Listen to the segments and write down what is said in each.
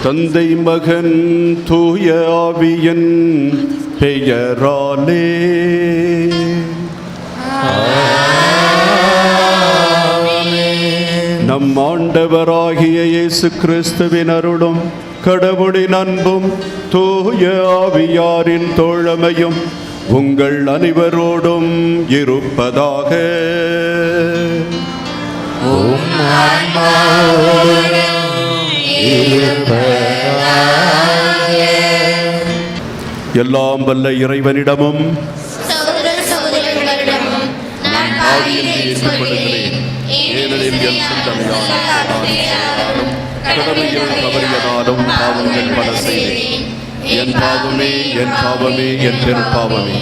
தந்தை மகன் தூய ஆவியின் பெயராலே. நம் ஆண்டவராகிய இயேசு கிறிஸ்துவின் அருளும் கடவுளின் அன்பும் தூய ஆவியாரின் தோழமையும் உங்கள் அனைவரோடும் இருப்பதாக. எல்லாம் வல்ல இறைவனிடமும் ஏனெனில் என் சிந்தனையாலும் கடமையில் தவறியதாலும் பாவங்கள் பல செய்தேன். என் பாவமே என் பாவமே என் பெரும் பாவமே.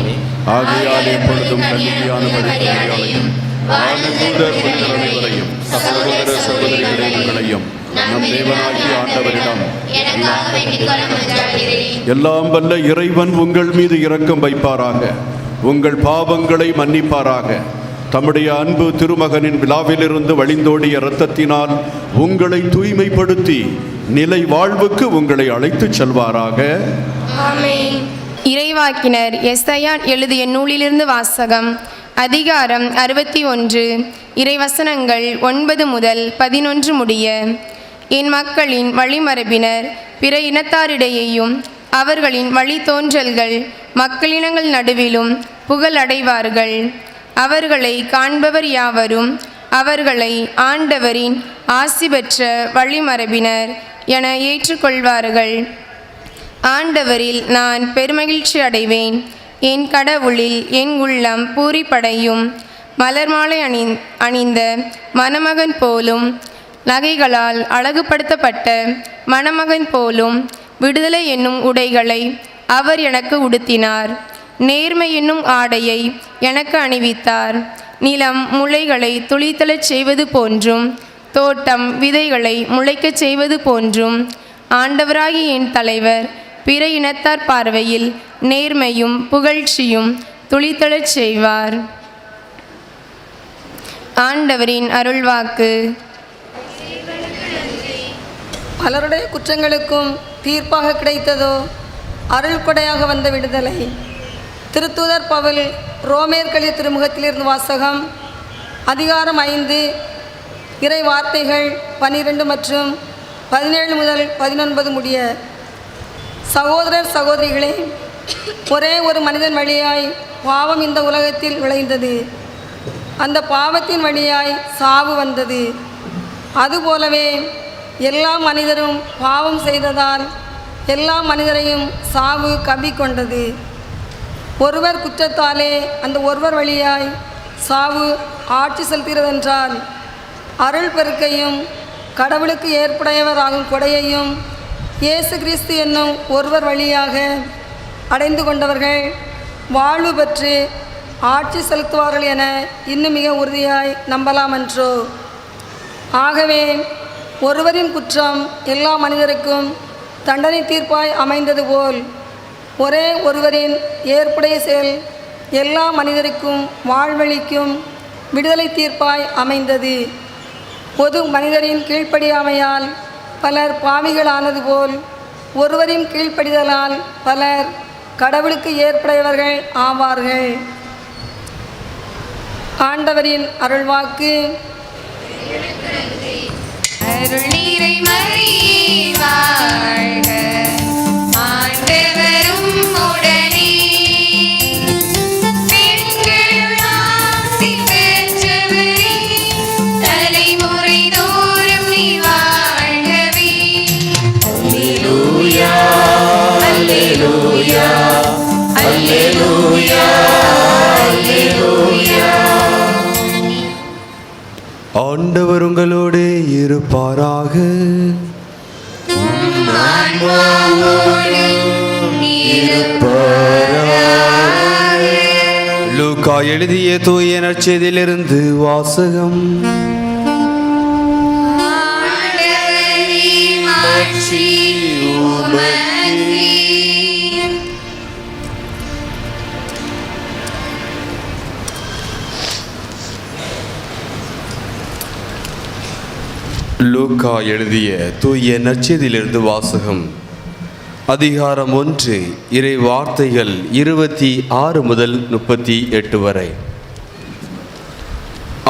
ஆகையால் எப்பொழுதும் கல்வியான படிப்பவர்களையும் அனைவரையும் சகோதர சகோதரிகளையும் நம் தேவனாகிய ஆண்டவரிடம் எல்லாம் வல்ல இறைவன் உங்கள் மீது இரக்கம் வைப்பாராக, உங்கள் பாவங்களை மன்னிப்பாராக. தம்முடைய அன்பு திருமகனின் விழாவிலிருந்து வழிந்தோடிய இரத்தத்தினால் உங்களை தூய்மைப்படுத்தி நிலை வாழ்வுக்கு உங்களை அழைத்துச் செல்வாராக. இறைவாக்கினர் எஸ்ஐயா எழுதிய நூலிலிருந்து வாசகம். அதிகாரம் 61, இறைவசனங்கள் 9 முதல் 11 முடிய. என் மக்களின் வழிமரபினர் பிற இனத்தாரிடையேயும் அவர்களின் வழித்தோன்றல்கள் மக்களினங்கள் நடுவிலும் புகழடைவார்கள். அவர்களை காண்பவர் யாவரும் அவர்களை ஆண்டவரின் ஆசி பெற்ற வழிமரபினர் என ஏற்றுக்கொள்வார்கள். ஆண்டவரில் நான் பெருமகிழ்ச்சி அடைவேன். என் கடவுளில் என் உள்ளம் பூரிப்படையும். மலர் மாலை அணிந்த மணமகன் போலும், நகைகளால் அழகுபடுத்தப்பட்ட மணமகன் போலும் விடுதலை என்னும் உடைகளை அவர் எனக்கு உடுத்தினார். நேர்மை என்னும் ஆடையை எனக்கு அணிவித்தார். நிலம் முளைகளை துளித்தளச் செய்வது போன்றும் தோட்டம் விதைகளை முளைக்கச் செய்வது போன்றும் ஆண்டவராகிய என் தலைவர் பிற இனத்தார் பார்வையில் நேர்மையும் புகழ்ச்சியும் துளித்தளச் செய்வார். ஆண்டவரின் அருள்வாக்கு. பலருடைய குற்றங்களுக்கும் தீர்ப்பாக கிடைத்ததோ அருள் கொடையாக வந்த விடுதலை. திருத்தூதர் பவுல் ரோமேற்கலிய திருமுகத்திலிருந்து வாசகம். அதிகாரம் 5, இறை வார்த்தைகள் 12 மற்றும் 17 முதல் 19 முடிய. சகோதரர் சகோதரிகளே, ஒரே ஒரு மனிதன் வழியாய் பாவம் இந்த உலகத்தில் விளைந்தது. அந்த பாவத்தின் வழியாய் சாவு வந்தது. அதுபோலவே எல்லா மனிதரும் பாவம் செய்ததால் எல்லா மனிதரையும் சாவு கவ்விக்கொண்டது. ஒருவர் குற்றத்தாலே அந்த ஒருவர் வழியாய் சாவு ஆட்சி செலுத்துகிறதென்றால் அருள் பெருக்கையும் கடவுளுக்கு ஏற்புடையவராகும் கொடையையும் இயேசு கிறிஸ்து என்னும் ஒருவர் வழியாக அடைந்து கொண்டவர்கள் வாழ்வு பெற்று ஆட்சி செலுத்துவார்கள் என இன்னும் மிக உறுதியாய் நம்பலாமன்றோ? ஆகவே ஒருவரின் குற்றம் எல்லா மனிதருக்கும் தண்டனை தீர்ப்பாய் அமைந்தது போல் ஒரே ஒருவரின் ஏற்புடைய செயல் எல்லா மனிதருக்கும் வாழ்வளிக்கும் விடுதலை தீர்ப்பாய் அமைந்தது. பொது மனிதரின் கீழ்ப்படியாமையால் பலர் பாவிகளானது போல் ஒருவரின் கீழ்ப்படிதலால் பலர் கடவுளுக்கு ஏற்புடையவர்கள் ஆவார்கள். ஆண்டவரின் அருள்வாக்கு. அருள் நீரை மரியே வாழ்க, ஆண்டவரும் உடனே, பெண்கள் ஆசி பெற்றவரே, தலைமுறை தோறும் நீ வாழ்கவே. அல்லேலூயா அல்லேலூயா அல்லேலூயா அல்லேலூயா. ஆண்டவர் உங்களோடு இருப்பாராக. லூக்கா எழுதிய தூய நற்செய்தியிலிருந்து வாசகம். லூக்கா எழுதிய தூய நற்செய்தியிலிருந்து வாசகம். அதிகாரம் 1, இறை வார்த்தைகள் 26 முதல் 38 வரை.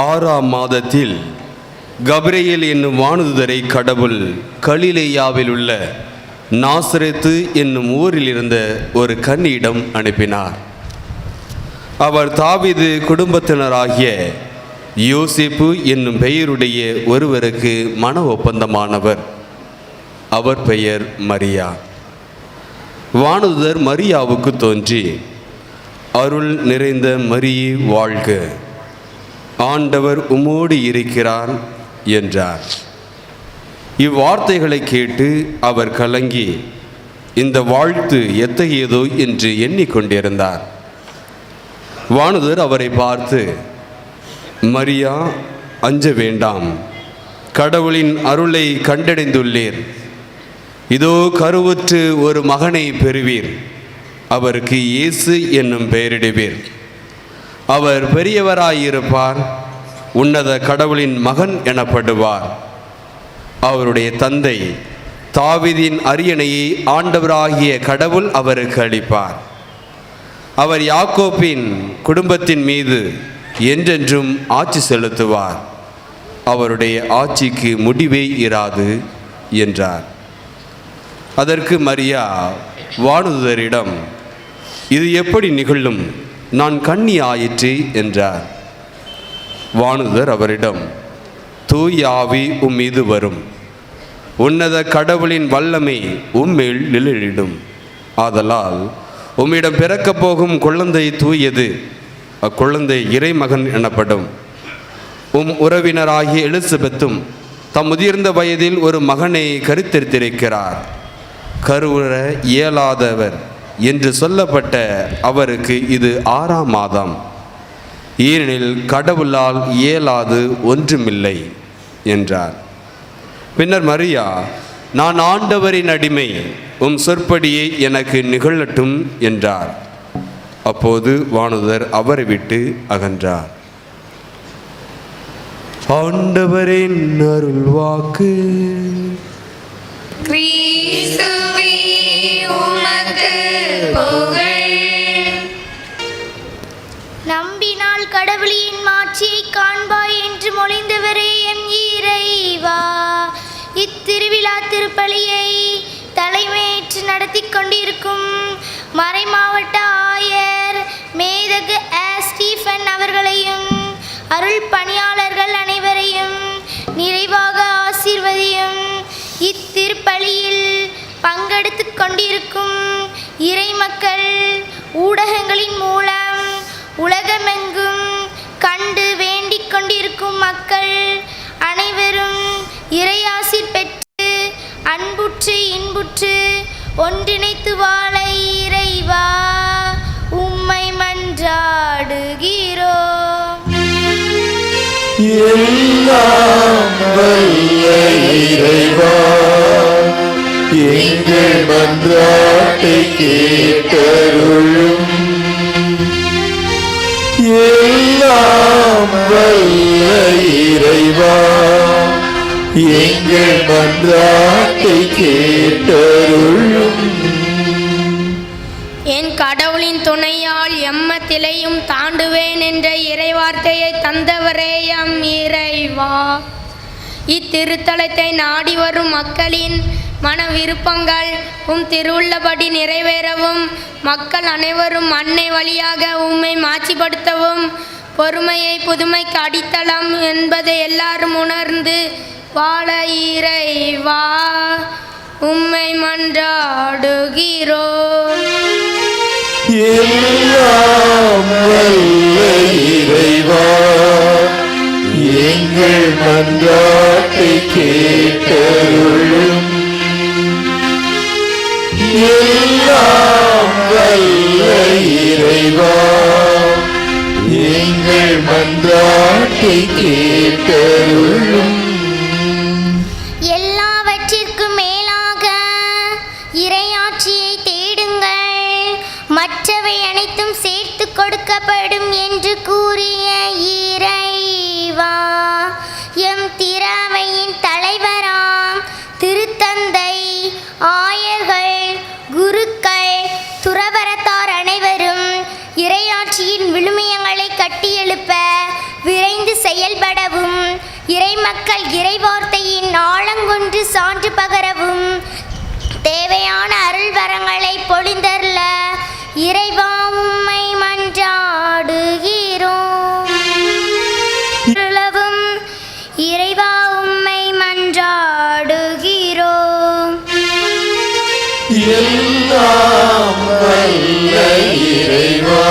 6ஆம் மாதத்தில் கபிரியேல் என்னும் வானதூதரை கடவுள் கலிலேயாவில் உள்ள நாசரேத்து என்னும் ஊரில் இருந்த ஒரு கன்னியிடம் அனுப்பினார். அவர் தாவீது குடும்பத்தினராகிய யோசேப்பு என்னும் பெயருடைய ஒருவருக்கு மன ஒப்பந்தமானவர். அவர் பெயர் மரியா. வானதூதர் மரியாவுக்கு தோன்றி, அருள் நிறைந்த மரியே வாழ்க, ஆண்டவர் உம்மோடு இருக்கிறார் என்றார். இவ்வார்த்தைகளை கேட்டு அவர் கலங்கி இந்த வாழ்த்து எத்தகையதோ என்று எண்ணிக்கொண்டிருந்தார். வானதூதர் அவரை பார்த்து, மரியா, அஞ்ச வேண்டாம், கடவுளின் அருளை கண்டடைந்துள்ளீர். இதோ கருவுற்று ஒரு மகனை பெறுவீர், அவருக்கு இயேசு என்னும் பெயரிடுவீர். அவர் பெரியவராயிருப்பார், உன்னத கடவுளின் மகன் எனப்படுவார். அவருடைய தந்தை தாவீதின் அரியணையை ஆண்டவராகிய கடவுள் அவருக்கு அளிப்பார். அவர் யாக்கோப்பின் குடும்பத்தின் மீது என்றென்றும் ஆட்சி செலுத்துவார். அவருடைய ஆட்சிக்கு முடிவே இராது என்றார். அதற்கு மரியா வானதூதரிடம், இது எப்படி நிகழும், நான் கன்னி ஆயிற்று என்றார். வானதூதர் அவரிடம், தூய ஆவி உம்மீது வரும், உன்னத கடவுளின் வல்லமை உம்மேல் நிழலிடும். ஆதலால் உம்மிடம் பிறக்கப் போகும் குழந்தை தூயது, அக்குழந்தை இறைமகன் எனப்படும். உறவினராகிய எலிசபெத்தும் தம் முதிர்ந்த வயதில் ஒரு மகனை கருத்தெடுத்திருக்கிறார். கருவுற இயலாதவர் என்று சொல்லப்பட்ட அவருக்கு இது 6ஆம் மாதம், ஏனெனில் கடவுளால் இயலாது ஒன்றுமில்லை என்றார். பின்னர் மரியா, நான் ஆண்டவரின் அடிமை, உம் சொற்படியே எனக்கு நிகழட்டும் என்றார். அப்போது வானதூதர் அவரை விட்டு அகன்றார். ஆண்டவரின் அருள்வாக்கு. கிறிஸ்துவே உமக்கு புகழ். நம்பினால் கடவுளின் மாட்சியை காண்பாய் என்று மொழிந்தவரே எம் இறைவா, இத்திருவிழா திருப்பலியை தலைமையேற்று நடத்தி கொண்டிருக்கும் மறைமாவட்ட ஆயர் மேதகு ஸ்டீஃபன் அவர்களையும் அருள் பணியாளர்கள் அனைவரையும் நிறைவாக ஆசீர்வதியும். இத்திருப்பலியில் பங்கெடுத்து கொண்டிருக்கும் இறைமக்கள் ஊடகங்களின் மூலம் உலகமெங்கும் கண்டு வேண்டிக் கொண்டிருக்கும் மக்கள் அனைவரும் இறையாசிர் பெற்று அன்புற்று இன்புற்று ஒன்றிணைத்து வாழ இறைவா உம்மை மன்றாடுகிறோம். எல்லாம் வல்ல இறைவா, எங்கள் மன்றாட்டை கேட்டருளும். எல்லாம் வல்ல இறைவா, எங்கள் மன்றாட்டை கேட்டருளும். என் கடவுளின் துணையால் எம்மத்திலையும் தாண்டுவேன் என்ற இறைவார்த்தையை தந்தவரே எம் இறைவா, இத்திருத்தலத்தை நாடி வரும் மக்களின் மன விருப்பங்கள் உம் திருவுள்ளபடி நிறைவேறவும், மக்கள் அனைவரும் அன்னை வழியாக உம்மை மாட்சிப்படுத்தவும், பொறுமையை புதுமைக்கு அடித்தளம் என்பதை எல்லாரும் உணர்ந்து வாழ இறைவா உம்மை மன்றாடுகிறோம். எல்லாம் வல்ல இறைவா, எங்கள் மன்றாட்டை கேட்டருளும். எல்லாம் வல்ல இறைவா, எங்கள் மன்றாட்டை கேட்டருளும். எல்லாவற்றிற்கும் மேலாக இறையாட்சியை தேடுங்கள், மற்றவை அனைத்தும் சேர்த்து கொடுக்கப்படும் என்று கூறிய இறைவா, எம் திறமையின் தலைவர் இறைமக்கள் இறைவார்த்தையின் ஆழங்கொன்று சான்று பகரவும் தேவையான அருள் வரங்களை பொழிந்தருள இறைவா உம்மை மன்றாடுகிறோம். இறைவா உம்மை மன்றாடுகிறோம். எல்லாம் வல்ல இறைவா,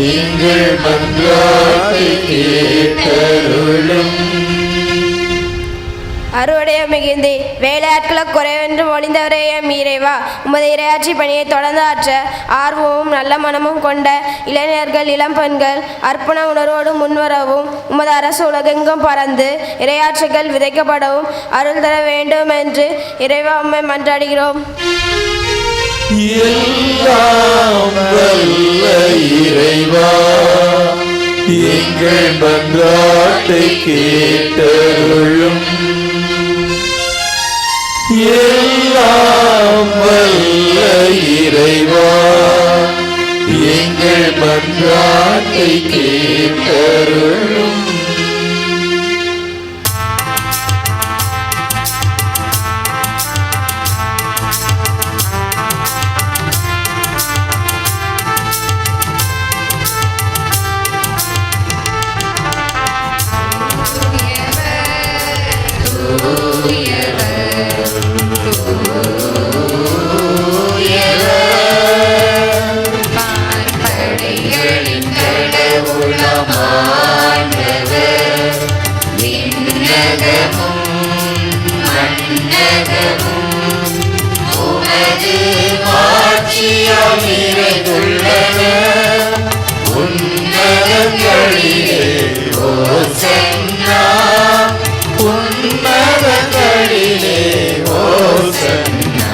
எங்கள் மன்றாட்டை கேட்டருளும். அறுவடைய மிகுந்தி வேலையாட்கள குறைவென்று மொழிந்தவரே எம் இறைவா, உமது இரையாட்சி பணியை தொடர்ந்து ஆற்ற ஆர்வமும் நல்ல மனமும் கொண்ட இளைஞர்கள் இளம் பெண்கள் அர்ப்பண உணர்வோடு முன்வரவும் உமது அரசு உலகெங்கும் பறந்து இரையாட்சிகள் விதைக்கப்படவும் அருள் தர வேண்டும் என்று இறைவா உம்மை மன்றாடுகிறோம். எல்லாம் வல்ல இறைவா, எங்கள் மன்றாட்டை கேட்டருளும். எல்லாம் வல்ல இறைவா, எங்கள் மன்றாட்டை கேட்டருளும். படைகளின் கடவுளமானவர், விண்ணகமும் மண்ணகமும் உமது ஆட்சியால் நிறைந்துள்ளன. உன்னதங்களிலே ஓசன்னா, உன்னதங்களிலே ஓசன்னா.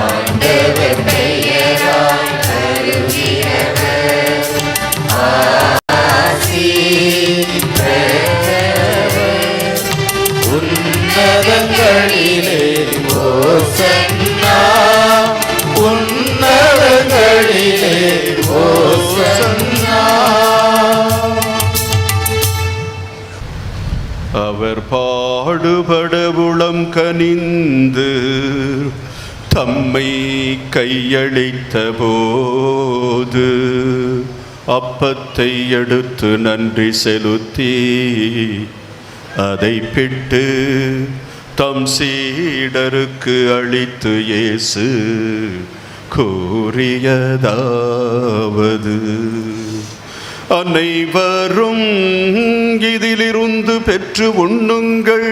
ஆண்டவர் பெயரால் வருகிறவர், ஆசி பெற்றவர். உன்னதங்களிலே ஓசன்னா, உன்னதங்களிலே ஓசன்னா. அவர் பாடுபட உளம் கனிந்து தம்மை கையளித்த போது அப்பத்தை எடுத்து நன்றி செலுத்தி அதை பிட்டு தம் சீடருக்கு அளித்து இயேசு கூறியதாவது: அனைவரும் இதிலிருந்து பெற்று உண்ணுங்கள்,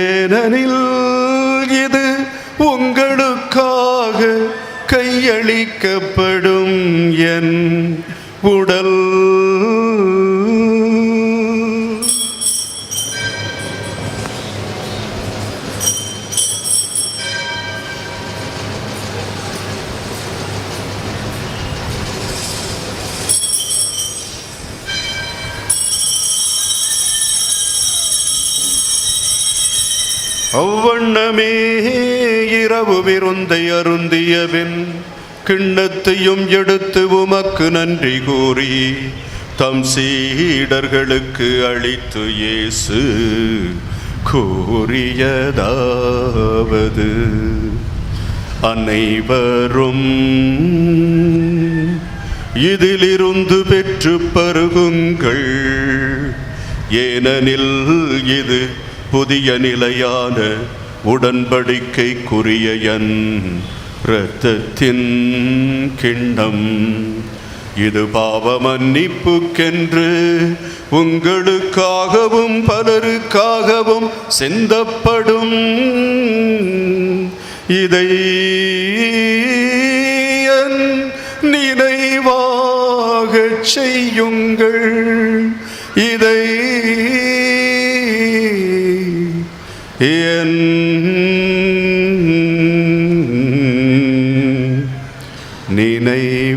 ஏனெனில் இது உங்களுக்காக கையளிக்கப்படும் என் உடல். அவ்வண்ணமே இரவு விருந்தை அருந்தியபின் கிண்ணத்தையும் எடுத்து உமக்கு நன்றி கூறி தம் சீடர்களுக்கு அளித்து இயேசு கூறியதாவது: அனைவரும் இதிலிருந்து பெற்று பருகுங்கள், ஏனெனில் இது புதிய நிலையான உடன்படிக்கைக்குரிய என் இரத்தத்தின் கிண்ணம். இது பாவ மன்னிப்புக்கென்று உங்களுக்காகவும் பலருக்காகவும் சிந்தப்படும். இதை என் நினைவாகச் செய்யுங்கள். இதை என்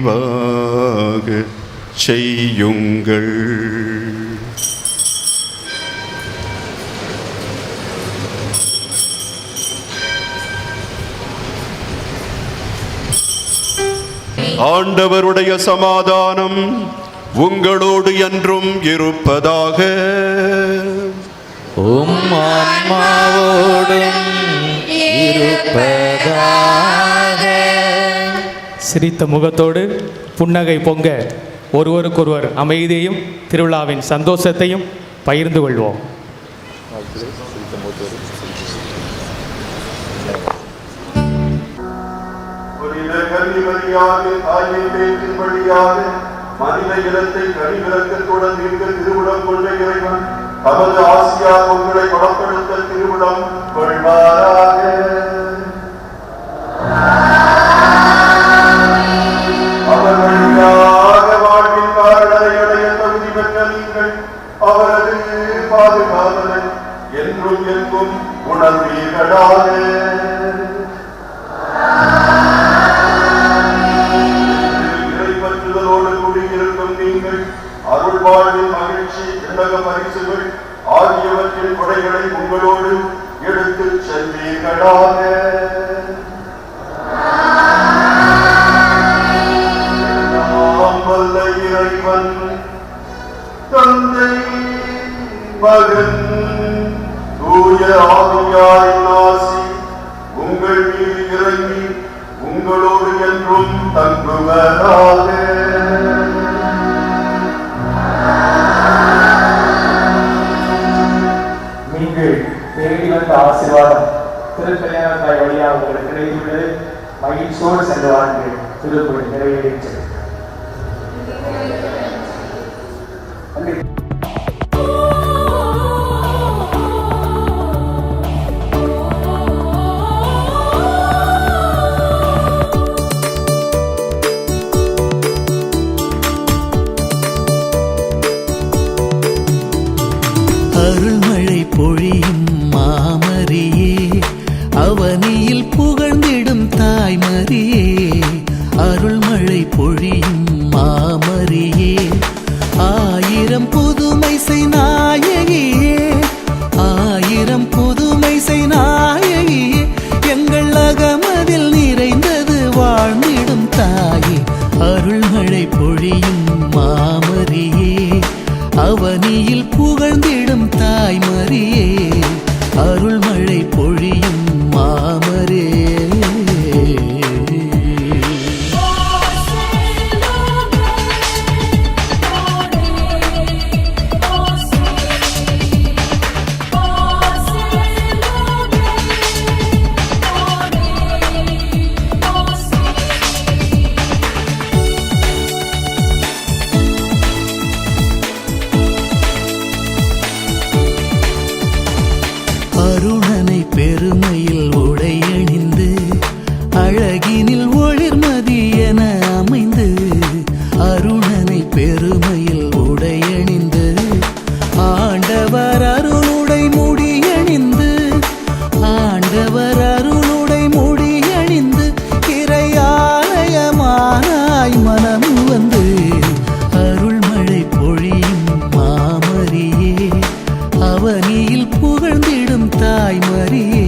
நினைவாகச் செய்யுங்கள். ஆண்டவருடைய சமாதானம் உங்களோடு என்றும் இருப்பதாக. உம் ஆன்மாவோடும் இருப்பதாக. சிரித்த முகத்தோடு புன்னகை பொங்க ஒருவருக்கொருவர் அமைதியையும் திருவிழாவின் சந்தோஷத்தையும் பகிர்ந்து கொள்வோம். மனித இனத்தை கனிவிலக்கத்துடன் மீட்க திருவிழம் கொண்ட இறைவன் தமது ஆசியார் உங்களை பலப்படுத்த திருவிழம் கொள்வாராக. அவர் வழியாக வாழ்வின் காரணரை அடைய தகுதி பெற்ற நீங்கள் அவரது பாதுகாவலை என்றும் எங்கும் உணர்வீர்களாக. கூடியிருக்கும் நீங்கள் அருள் வாழ்வின் மகிழ்ச்சி, விண்ணக பரிசுகள் ஆகியவற்றின் கொடைகளை உங்களோடு எடுத்துச் செல்வீர்களாக. வல்ல இறைவன் தந்தை, மகன், தூய ஆவியாரின் ஆசி உங்கள் மீது இறங்கி உங்களோடு என்றும் தங்குவதாக. நீங்கள் தேடி வந்த ஆசீர்வாதம் திருக்கல்யாணத்தாய் வழியாக உங்களுக்கு கிடைத்துள்ளது. மகிழ்ச்சியோடு சென்று வாழ்ந்து திருக்குறள் நிறைவேறிற்று. அருள்மழை பொழியும் மாமரியே, அவனியில் புகழ்ந்திடும் தாய்மரியே. அருள்மழை பொழியும் மாமரியே, ஆயிரம் புதுமை செய் நாயகியே. ஆயிரம் புதுமை செய் நாயகியே, எங்கள் அகமதில் நிறைந்தது வாழ்ந்திடும் தாயே. அருள்மழை பொழியும் மாமரியே, அவனியில் புகழ்ந்திடும் தாய்மரியே. அருள்மழை பொழியும் மாமரே. அருணனை பெருமையில் உடையணிந்து, அழகினில் ஒளிர்மதி என அமைந்து. அருணனை பெருமையில் உடையணிந்து, ஆண்டவர் அருளுடை முடியணிந்து. ஆண்டவர் அருளுடை முடியணிந்து, இறையாலயமானாய் மனம் வந்து. அருள்மழை பொழியும் மாமரியே, அவனியில் புகழ்ந்திடும் தாய்மரியே.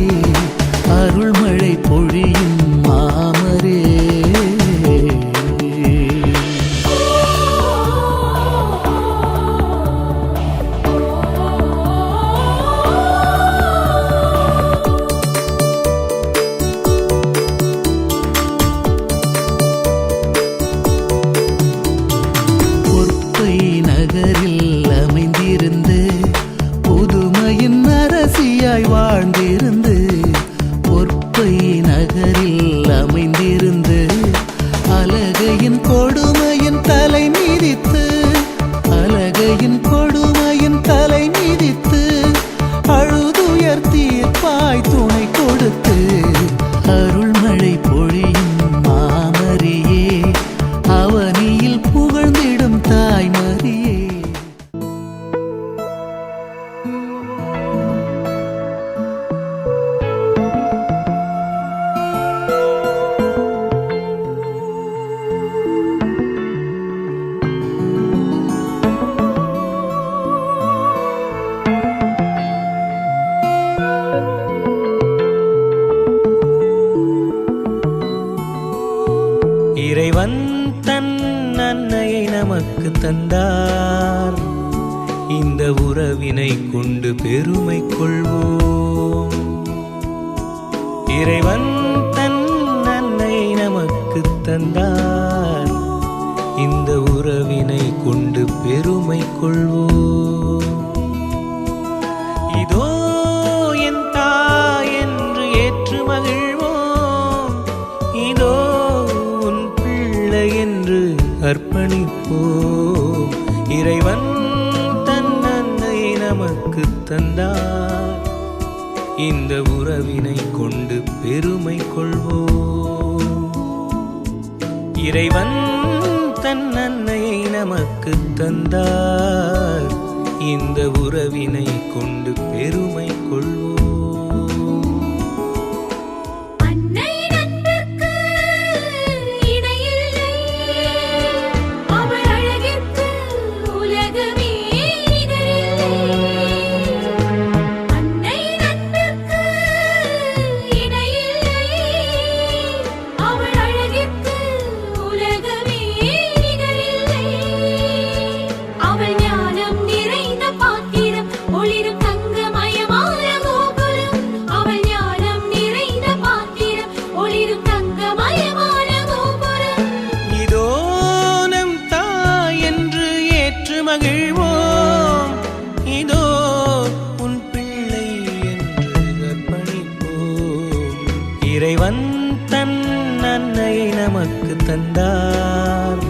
அருள்மழை பொழியும் மாமரே. பொற்பை நகரில் அமைந்திருந்து, புதுமையின் அரசியாய் வாழ்ந்திருந்து. பொற்பை நகரில் அமைந்திருந்து, அலகையின் கொடுமையின் தலை மீதித்து. அலகையின் கொடுமையின் தலை மீதித்து, அழுதுயர் தீர்ப்பாய் துணை கொடுத்து. அருள்மழை பொழியும் மாமரியே, அவனியில் புகழ்ந்திடும் தாய்மரியே. உறவினை கொண்டு பெருமை கொள்வோம். இறைவன் தன் அன்னை நமக்கு தந்தார், இந்த உறவினை கொண்டு பெருமை கொள்வோம். இதோ என் தாய் என்று ஏற்று மகிழ்வோம், இதோ உன் பிள்ளை என்று அர்ப்பணிப்போம். இறைவன் தன் அன்னை நமக்கு தந்தார், இந்த உறவினை கொண்டு பெருமை கொள்வோம். இறைவன் தன் அன்னையை நமக்கு தந்தார், இந்த உறவினை கொண்டு பெருமை கொள்வோம். இறைவன் தன் அன்னையை நமக்கு தந்தார்,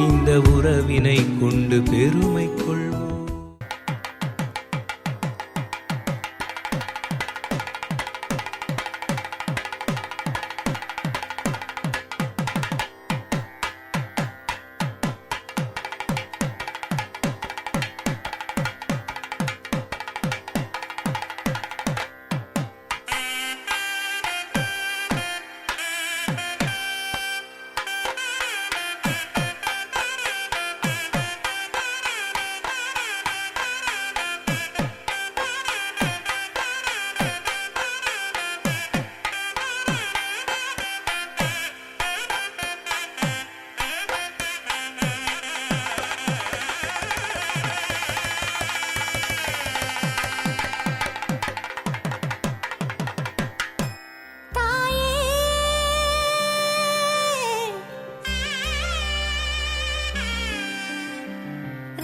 இந்த உறவினை கொண்டு பெருமை கொள்வோம்.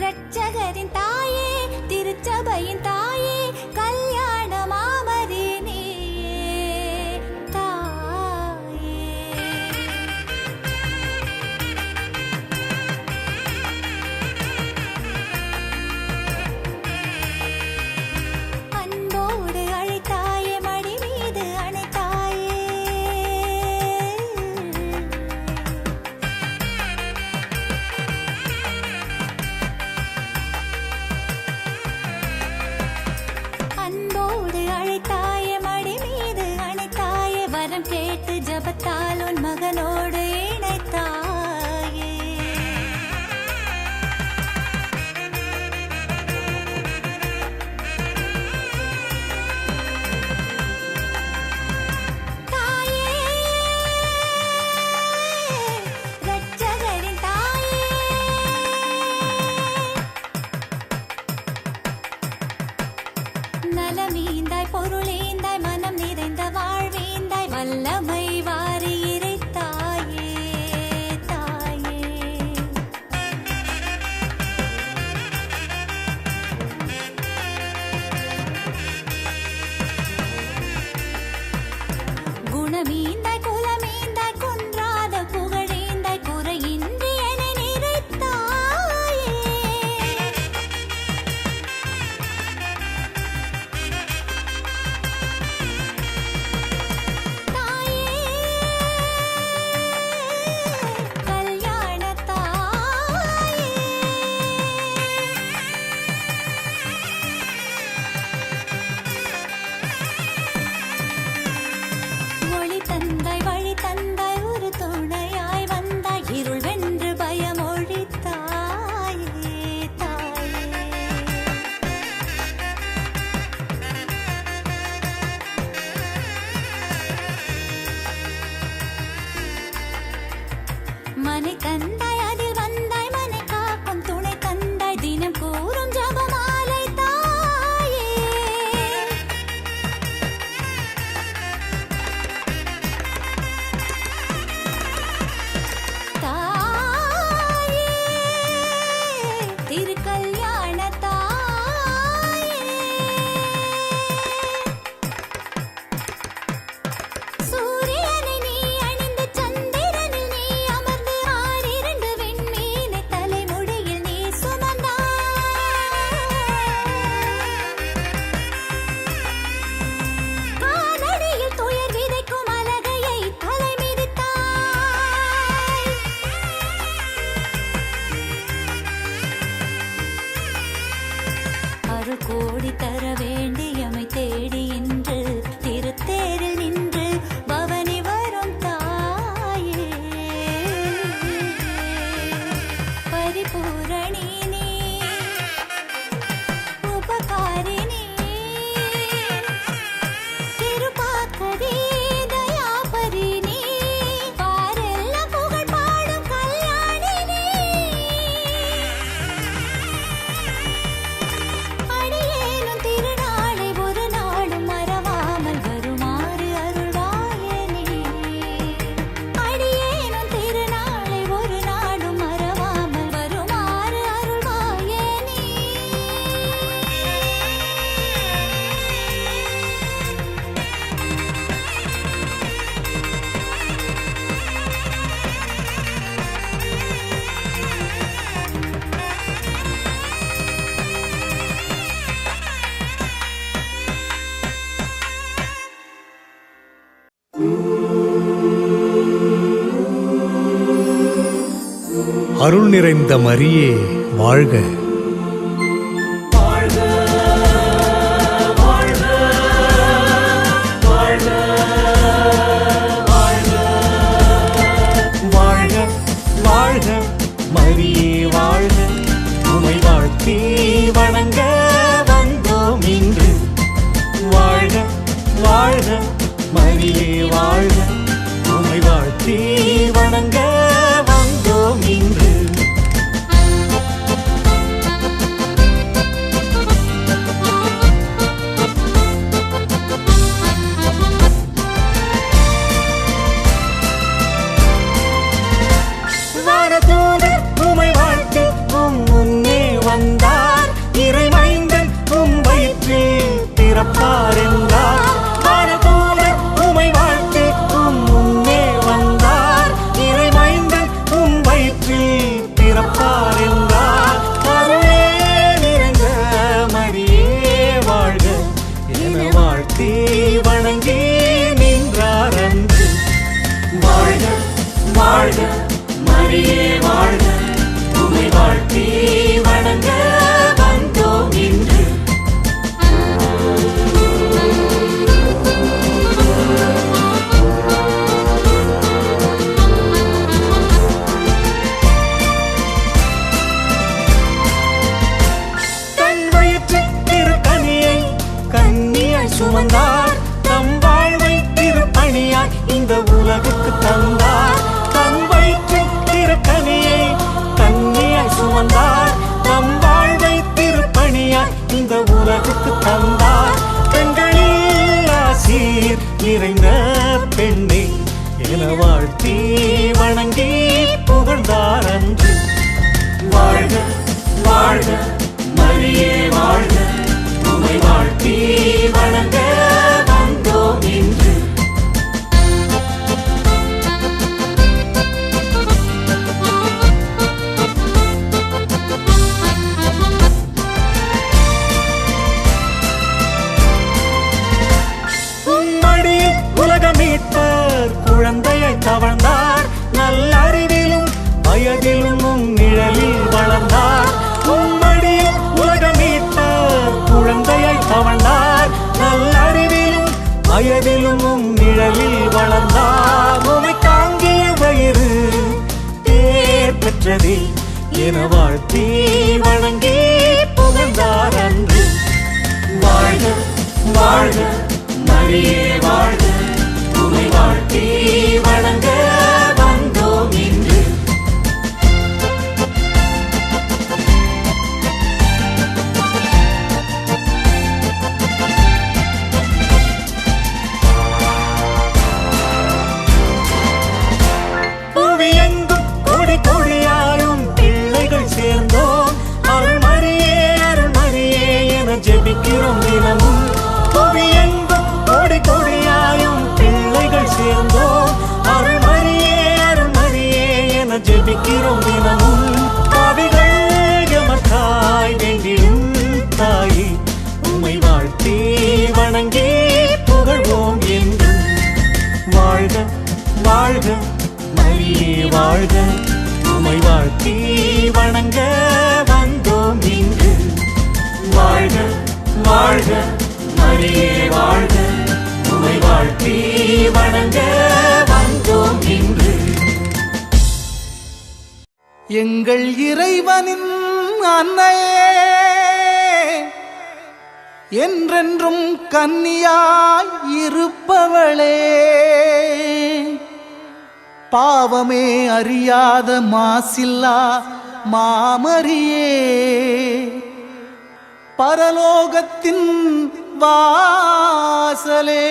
ரட்சகரின் தாயே, திருச்சபையின் தாயே, கல்யாண மாமரினே தாயே. அன்போடு அழைத்தாயே, மடி மீது அணைத்தாயே. அன்போடு அழைத்தாயே, மடி மீது அணைத்தாயே, வரம் கேட்டு ஜபத்தால் உன் மகனோடு இணைத்தாயே. தாயே, ரட்சகரின் தாயே, நலமீந்தாய் பொருளீந்தாய் மனம் நிறைந்த வாழ்வீந்தாய், வல்லமை வாரி இறைத்தாயே தாயே. குணமீந்தாய் குலமீந்தாய் குன்றாத புகழீந்தாய், குறையின்றி என்னை நிறைத்தாயே. அருள் கோடி தர வேண்டியமை தேடி இன்று திருத்தேரில் நின்று பவனி வரும் தாயே பரிபூரணி நீ உபகாரிணி திருப்பாக்கதி தயாபரிணி பாரெல்லாம் புகழ் பாடும் கல்யாணினி அடியேனும் திருநாளை ஒரு நாளும் மறவாமல் வருமாறு அருள்வாயனே அடியேனும் திருநாளை ஒரு நாளும் மறவாமல் வருமாறு அருள்வாயனே அருள் நிறைந்த மரியே வாழ்க. வாழ்க வாழ்க மரியே வாழ்க, உமை வாழ்த்தி வணங்க வந்தோம் இன்று. வாழ்க வாழ்க மரியே வாழ்க, உமை வாழ்த்தி வணங்க வந்தோம் இன்று. வானதூதர் உமை வாழ்த்து முன்னே வந்தார், இறைமைந்தன் உம் வயிற்றில் பிறப்பார் என்றார். வானதூதர் உமை வாழ்த்து முன்னே வந்தார், இறைமைந்தன் உம் வயிற்றில் பிறப்பார் என்றார். அருளே நிறைந்த மரியே வாழ்க என வாழ்த்தி வணங்கி நின்றார் அன்று. வாழ்க வாழ்க மரியே வாழ்க, உமை வாழ்த்தி வணங்க வந்தோம் இன்று. தன் வயிற்றில் திருக்கனியை கன்னியாய் சுமந்தார், தம் வாழ்வை திருப்பணியாய் இந்த உலகுக்கு தந்தார். தன் வயிற்றில் திருக்கனியை கன்னியாய் சுமந்தார், தம் வாழ்வை திருப்பணியாய் இந்த உலகுக்கு தந்தார். பெண்களில் ஆசீர் நிறைந்த பெண்ணை என வாழ்த்தி வணங்கி புகழ்ந்தார் அன்று. வாழ்க வாழ்க மரியே வாழ்க, உமை வாழ்த்தி வணங்க வந்தோம் இன்று. உம்மடியில் உலகமீட்பர் குழந்தையை தவழ்ந்தார், நல்லறிவிலும் வயதிலும் உம் நிழலில் வளர்ந்தார். உம்மடியில் உலகமீட்பர் குழந்தையை தவழ்ந்தார், நல்லறிவிலும் வயதிலும் உம் நிழலில் வளர்ந்தார். உமை தாங்கிய வயிறு பேர் பெற்றதே என வாழ்த்தி வணங்கி புகழ்ந்தார் அன்று. வாழ்க வாழ்க மரியே வாழ்க, உமை வாழ்த்தி வணங்க வந்தோம் இன்று. புவியெங்கும் கொடி கொடியாயும் பிள்ளைகள் சேர்ந்தோம், அருள்மறை எங்கள் இறைவனின் அன்னையே, என்றென்றும் கன்னியாய் இருப்பவளே, பாவமே அறியாத மாசில்லா மாமரியே, பரலோகத்தின் வாசலே,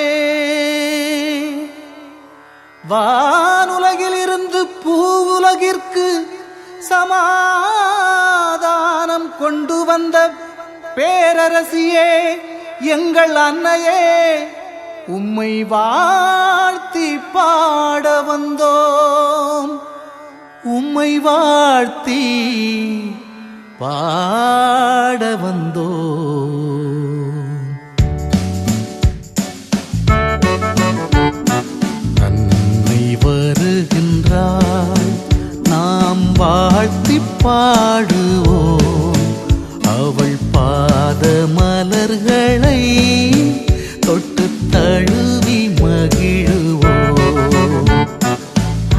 வானுலகிலிருந்து பூவுலகிற்கு சமாதானம் கொண்டு வந்த பேரரசியே, எங்கள் அன்னையே, உம்மை வாழ்த்தி பாட வந்தோம், உம்மை வாழ்த்தி பாட வந்தோம். அன்னை வருகின்றாள், நாம் வாழ்த்தி பாடுவோம், அவள் பாத மலர்களை தொட்டு தழுவி மகிழுவோம்.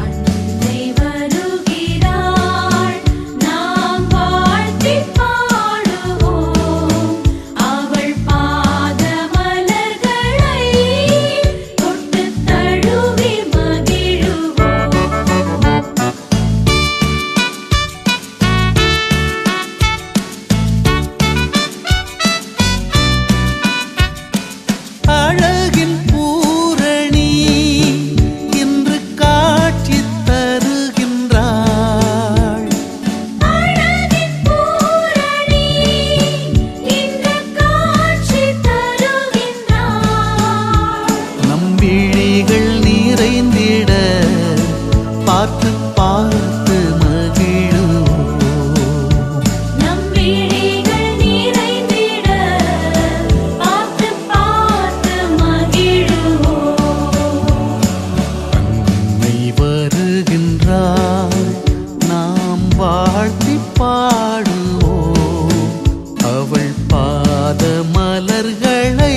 அன்னை வருகிறாள், நாம் வாழ்த்தி பாடுவோம், அவள் பாத மலர்களை தொட்டு தழுவி மகிழுவோம். அழகின் பூரணி இன்று காட்சி தருகின்றாள், அழகின் பூரணி இன்று காட்சி தருகின்றாள். நம் விழிகள் நிறைந்திட பார்த்து பார்த்து மகிழுவோம். நம் விழிகள் நிறைந்திட பார்த்து பார்த்து மகிழுவோம். அன்னை வருகின்றாள், நாம் வாழ்த்தி பாடுவோம், அவள் பாத மலர்களை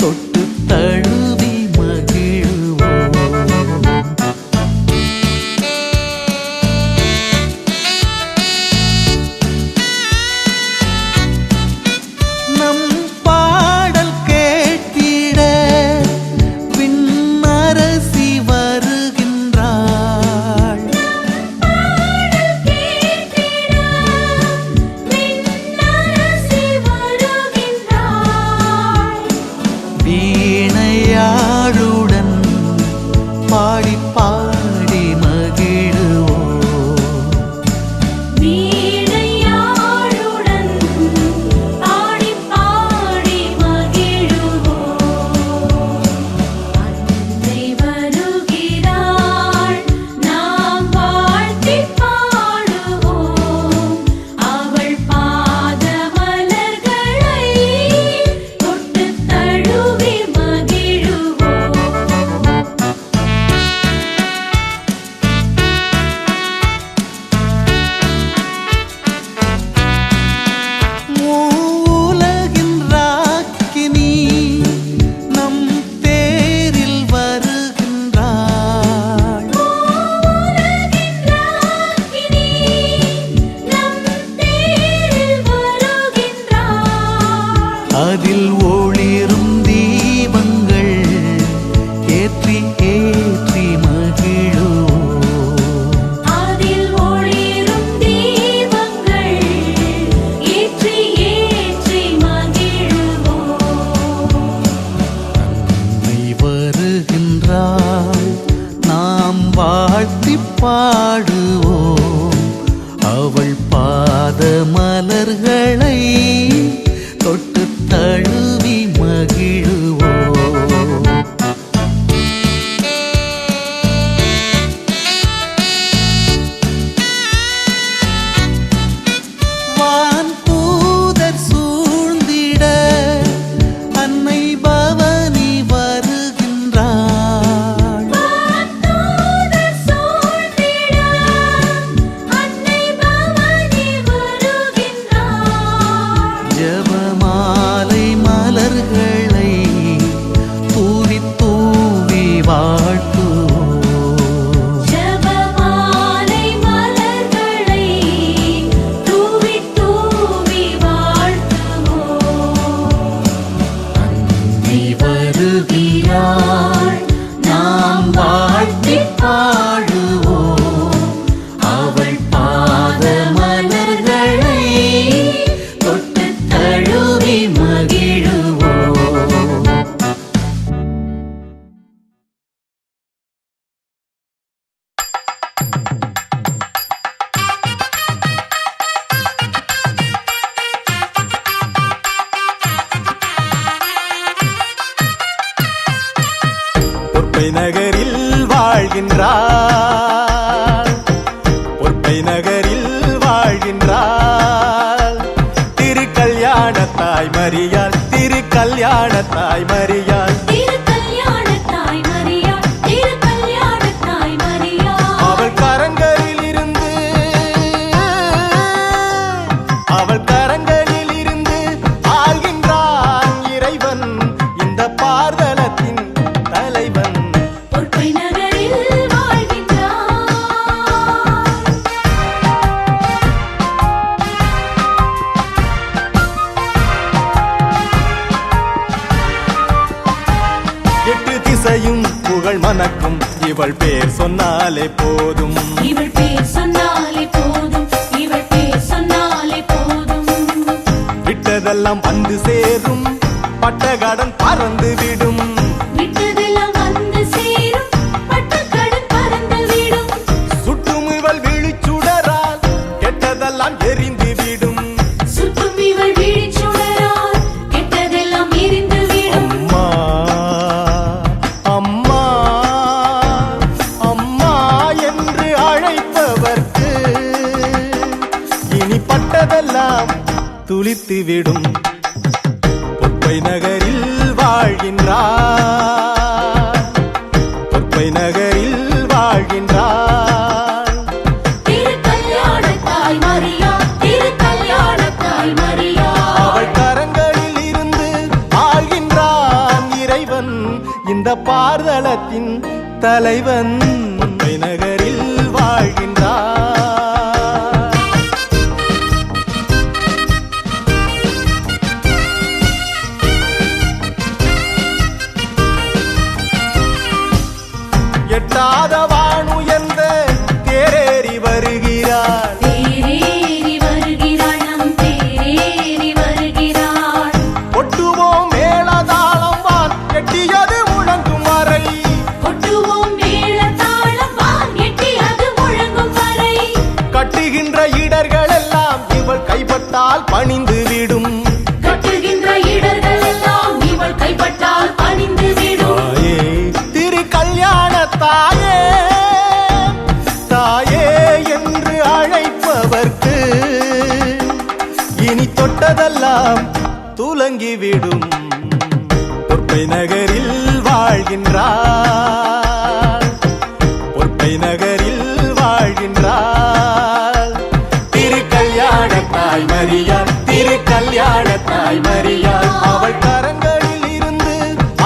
தொட்டு தழுவி மகிழுவோம். நம் பாடல் கேட்டிட விண்ணரசி வருகின்றாள், விண்ணரசி வருகின்றாள். வீணையாளுடன் பாடி பாடி மகிழுவோம். வீணையாளுடன் பாடி பாடி மகிழுவோம். அன்னை வருகிறாள், நாம் வாழ்த்தி பாடுவோம், அவள் பாத மலர்களை தொட்டு தழுவி மகிழுவோம். மூலகின் ராக்கினி நம் தேரில் வருகின்றாள், உலகின் ராக்கினி நம் தேரில் வருகின்றாள். அதில் ஒளிரும் தீபங்கள் ஏற்றி ஏற்றி மகிழுவோம். அதில் ஒளிரும் தீபங்கள் ஏற்றி ஏற்றி மகிழுவோம். அன்னை வருகின்றாள், நாம் வாழ்த்தி பாடுவோம், அவள் பாத மலர்களை தொட்டு தழுவி மகிழுவோம். வான் தூதர் சூழ்ந்திட அன்னை பவனி வருகின்றாள், தூதர் சூழ்ந்திட அன்னை பவனி வருகின்றாள். கல்யாண தாய் மரியாள் திரு கல்யாண தாய் மரியாள் திருக்கல்யாண தாய் மரியாள் திருக்கல்யாண தாய் மரியாள் அவள் கரங்களில் இருந்து ஆள்கின்றான் இறைவன் இந்த பார்தலத்தின் தலைவன் பொற்பை நகரில் வாழ்கின்றார் எட்டு திசையும் புகழ் மணக்கும் இவள் பேர் சொன்னாலே போதும் இவள் பேர் சொன்னாலே போதும் இவள் பேர் சொன்னாலே போதும் விட்டதெல்லாம் வந்து சேரும் பட்டகடன் பறந்து விடும் விட்டதெல்லாம் வந்து சேரும் பட்டக்கடன் பறந்து விடும் சுட்டும் இவள் விழிச்சுடரால் கெட்டதெல்லாம் எரிந்து விடும் சுற்றும் இவள் விழிச்சுடரால் கெட்டதெல்லாம் எரிந்து விடும் அம்மா அம்மா அம்மா என்று அழைப்பவர்க்கு இனி பட்டதெல்லாம் துளித்து விடும் பொற்பை நகரில் வாழ்கின்றார் பொற்பை நகரில் வாழ்கின்றார் திருக்கல்யாண தாய் மரியாள் திருக்கல்யாண தாய் மரியாள் அவள் கரங்களில் இருந்து ஆள்கின்றான் இறைவன் இந்த பார்தலத்தின் தலைவன் பொற்பை நகரில் வாழ்கின்றார் எட்டாத வானுயர்ந்த தேரேறி வருகிறார் தேரேறி வருகிறாள் நம் தேரேறி வருகிறாள் ஒட்டுவோம் மேளதாளம் வான் எட்டியது முழங்கும் வரை கொட்டுவோம் மேளதாளம் வான் எட்டி அது முழங்கும் வரை கட்டுகின்ற இடர்கள் எல்லாம் இவள் கைப்பட்டால் பணிந்து விடும் கட்டுகின்ற இடர்கள் எல்லாம் இவள் கைப்பட்டால் பணிந்து விடும் தாயே திரு கல்யாண தாயே தாயே என்று அழைப்பவர்க்கு இனி தொட்டதெல்லாம் துலங்கிவிடும் பொற்பை நகரில் வாழ்கின்றார் பொற்பை நகரில் வாழ்கின்றார் திரு கல்யாண தாய் மரியாள் திரு கல்யாண தாய் மரியாள் அவள் கரங்களில் இருந்து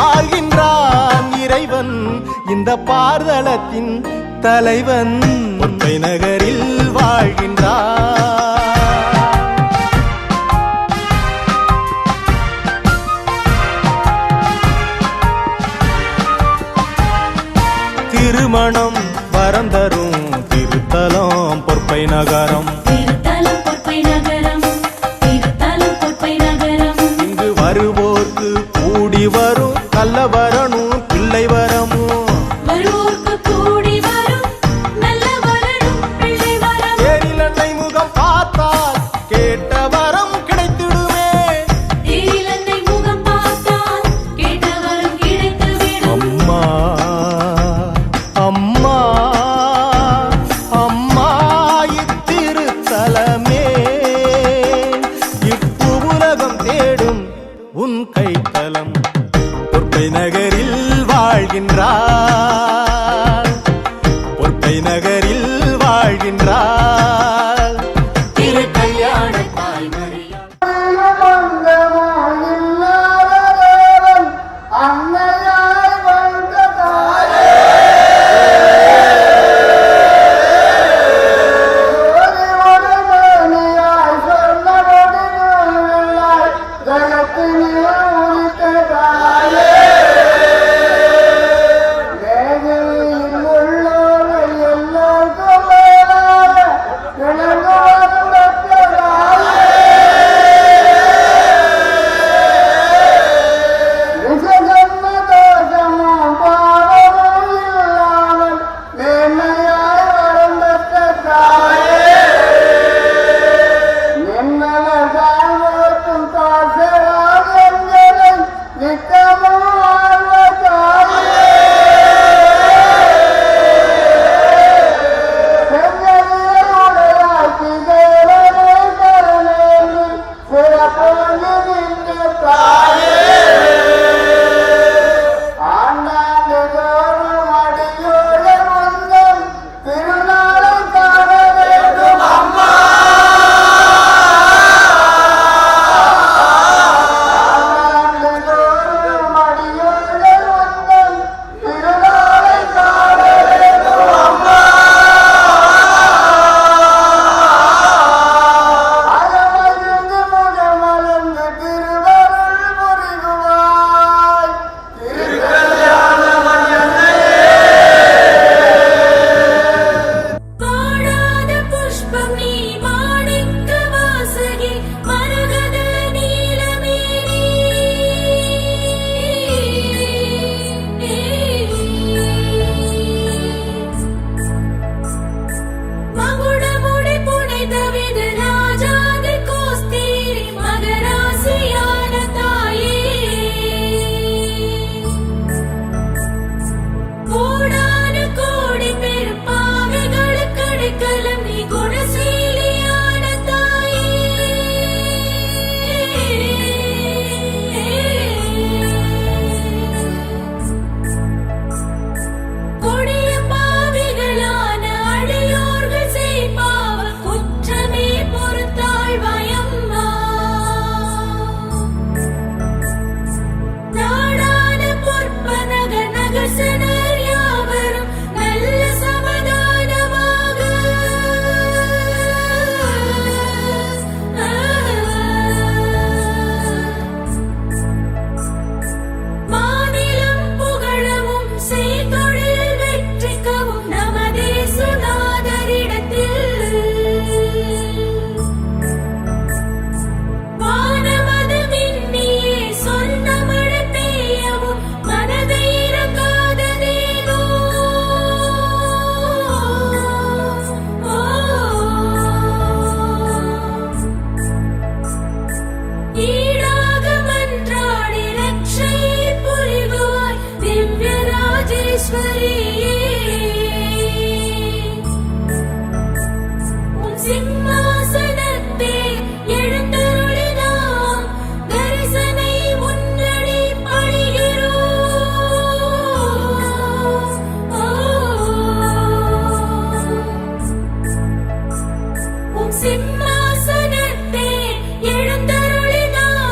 ஆள்கின்றான் இறைவன் இந்த பார்தலத்தின் தலைவன் பொற்பை நகரில் வாழ்கின்றார் திருமணம் வரந்தரும் திருத்தலம் பொற்பை நகரம் திருத்தலம் பொற்பை நகரம் திருத்தலம் பொற்பை நகரம் இங்கு வருவோர்க்கு கூடி வரும் கள்ளவரணும் பிள்ளை வரமும் வருவோர்க்கு கூடி வரும் நல்ல வரணும் பிள்ளை வரம் தேரிலன்னை முகம் பார்த்தால் கேட்ட வரம் கிடைத்திடுமே தேரிலன்னை முகம் பார்த்தால் கேட்ட வரம் கிடைத்துவிடும் அம்மா அம்மா அம்மா இத்திருத்தலமே இப்புலகம் தேடும் உன் கைத்தலம் பொற்பை நகரில் வாழ்கின்றார் பொற்பை நகரில் வாழ்கின்றார் திரு கல்யாண தாய் மரியாள் சிம்மாசனத்தே எழுந்தருளினார்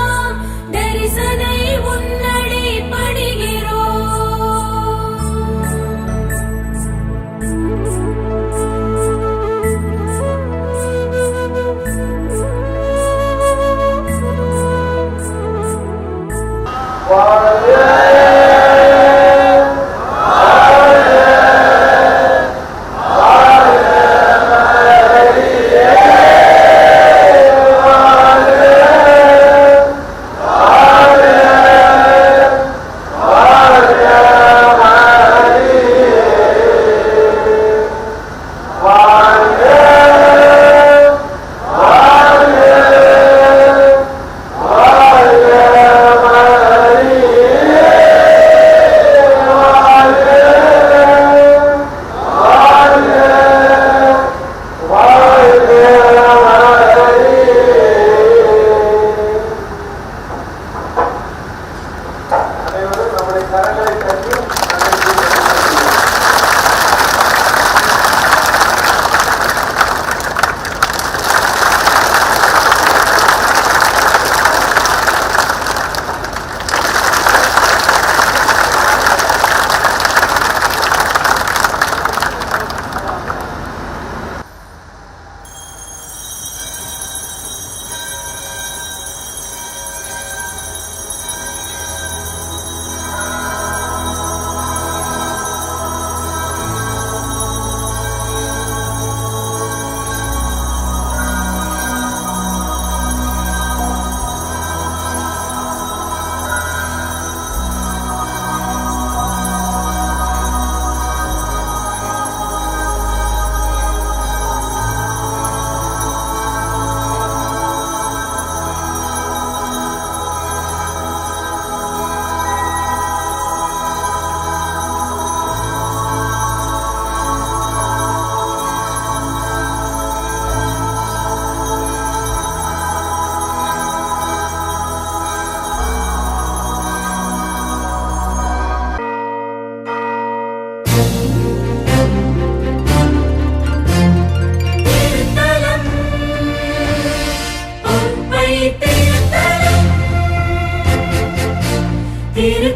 திரு